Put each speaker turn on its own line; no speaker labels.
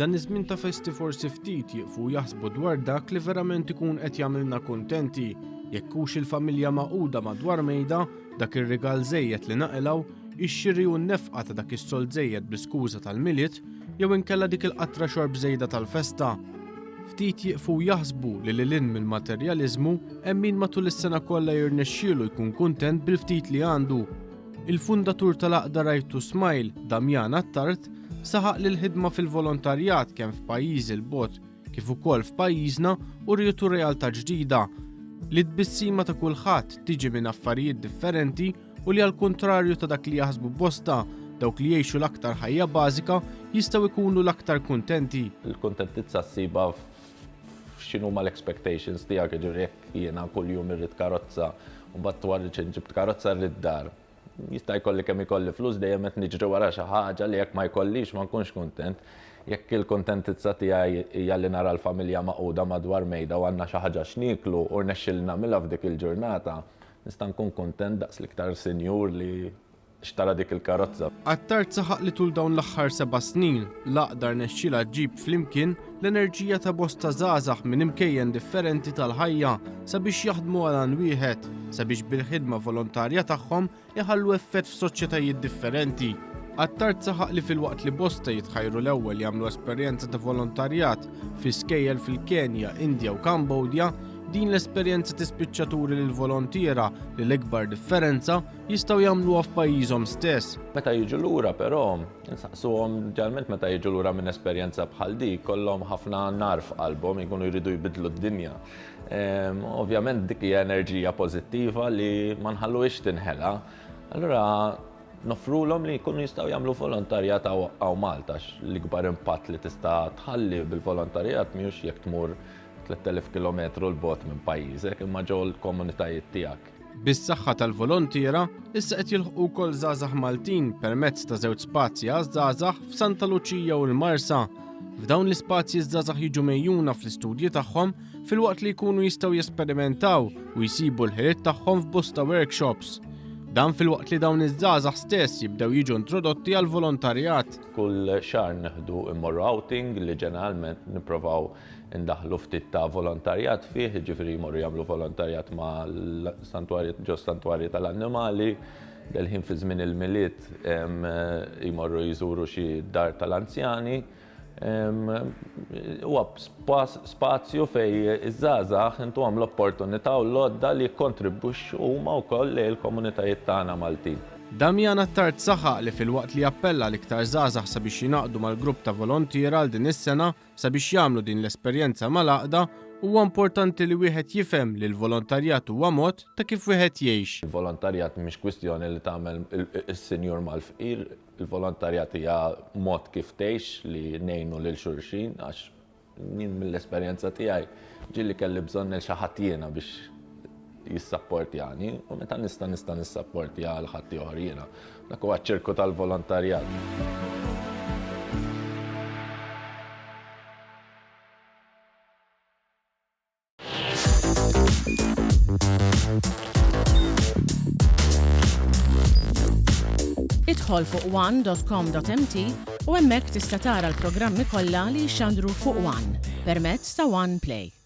F'dan iż-żmien ta festi forsi ftit jieqfu jaħsbu dwar dak li verament ikun qed jagħmilna kuntenti, jekk hux il-familja maquda madwar mejda, dak ir-rigal żejjed li naqilgħu, ix-xiri u n-nefqa ta' dak is-sol żejjed bl-iskuża tal-miliet, jew inkella dik il-qatra xorb żejda tal-festa. Ftit jieqfu jaħsbu li lil mill-materjaliżmu hemm min matul is-sena kollha jirnexxielu jkun kuntent bil-ftit li għandu. Il-fundatur tal-Aqda Right to Smile, Damjan Attart, saħaq li l-ħidma fil-volontarjat kemm f'pajjiżi l-bogħod kif ukoll f'pajjiżna u rietu realtà ġdida li tbissima ta' kulħadd tiġi minn affarijiet differenti u li għall-kuntrarju ta' dak li jaħsbu bosta dawk li jgħixu l-aktar ħajja bażika jistgħu jkunu l-aktar kuntenti.
Il-kuntentizza ssiba x'inhuma l-expectations tiegħek, jiġri jekk jiena kuljum irrid karozza u mbagħad dwar ġibt karozza rrid dar. Jista' jkolli kemm ikolli flus dejjem qed niġri wara xi ħaġa li jekk ma jkollix ma nkunx kuntent. Jekk il-kuntentizza tiegħi hija li nara l-familja maquda madwar mejda u għandna xi ħaġa x'nieklu u rnexxielna nagħmilha f'dik il-ġurnata, nista' nkun kuntent daqs l-iktar sinjur li xtara dik il-karozza.
Attart saħaq li tul dawn l-aħħar 7 snin l-Aqda rnexxielha ġġib flimkien l-enerġija ta' bosta żgħażagħ minn imkejjen differenti tal-ħajja sabiex jaħdmu għal għan wieħed, sabiex bil-ħidma volontarja tagħhom iħallu effett f'soċjetajiet differenti. Attart saħaq li fil-waqt li bosta jitħajru l-ewwel jagħmlu esperjenza ta' volontarjat fi skejjel fil-Kenja, Indja u Kambodja, din l-esperjenza tispiċċa turi lill-volontiera li l-ikbar differenza jistgħu jagħmluha f'pajjiżhom stess.
Meta jiġu lura però, insaqsuhom ġeneralment meta jiġu lura minn esperjenza bħal dik, kollhom ħafna nar f'qalbhom jkunu jridu jbidlu d-dinja. Ovvjament dik hija enerġija pożittiva li ma nħalluhiex tinħela. Allura nofrulhom li jkunu jistgħu jagħmlu volontarjat hawn Malta, l-ikbar impatt li tista' tħalli bil-volontarjat mhux jekk tmur 3000 km l-bogħod minn pajjiżek imma ġew l-komunitajiet tiegħek.
Bis-saħħa tal-volontiera, issa qed jilħqu wkoll żgħażagħ Maltin permezz ta' żewġ spazji għaż-żgħażagħ f'Santa Luċija u l-Marsa. F'dawn l-ispazji żgħażagħ jiġu mejjuna fl-istudji tagħhom filwaqt li jkunu jistgħu jesperimentaw u jsibu l-ħiliet tagħhom f'bosta workshops. Dan filwaqt li dawn iż-żgħażagħ stess jibdew jiġu introdotti għal volontarjat.
Kull xahar neħdu immorru outing li ġeneralment nippruvaw indaħlu ftit ta' volontarjat fih, ġifieri jmorru jagħmlu volontarjat ma' santwarji tal-annimali, delħin fi żmien il-miliet jmorru jżuru xi dar tal-anzjani. Huwa spazju fejn iż-żgħażagħ intuhom l-opportunità u l-għodda li jikkontribwixxu huma wkoll lill-komunitajiet tagħna Maltin.
Damjan Attart saħaq li filwaqt li appella l-iktar żgħażagħ sabiex jingħaqdu mal-grupp ta' volontiera għal din is-sena sabiex jagħmlu din l-esperjenza mal-Aqda, huwa importanti li wieħed jifhem li l-volontarjat huwa mod ta' kif wieħed jgħix.
Il-volontarjat mhix kwistjoni li tagħmel is-sinjur mal-fqir, il-volontarjat hija mod kif tgħix li ngħinu lil xulxin għax jien mill-esperjenza tiegħi ġieli kelli bżonn il xi ħadd jiena biex jissapportjani u meta nista' nissapportja għal ħadd ieħor jiena. Dak huwa ċ-ċirku tal-volontarjat.
Idħol fuq one.com.mt u hemmhekk tista' tara l-programmi kollha li jxandru fuq One permezz ta' One Play.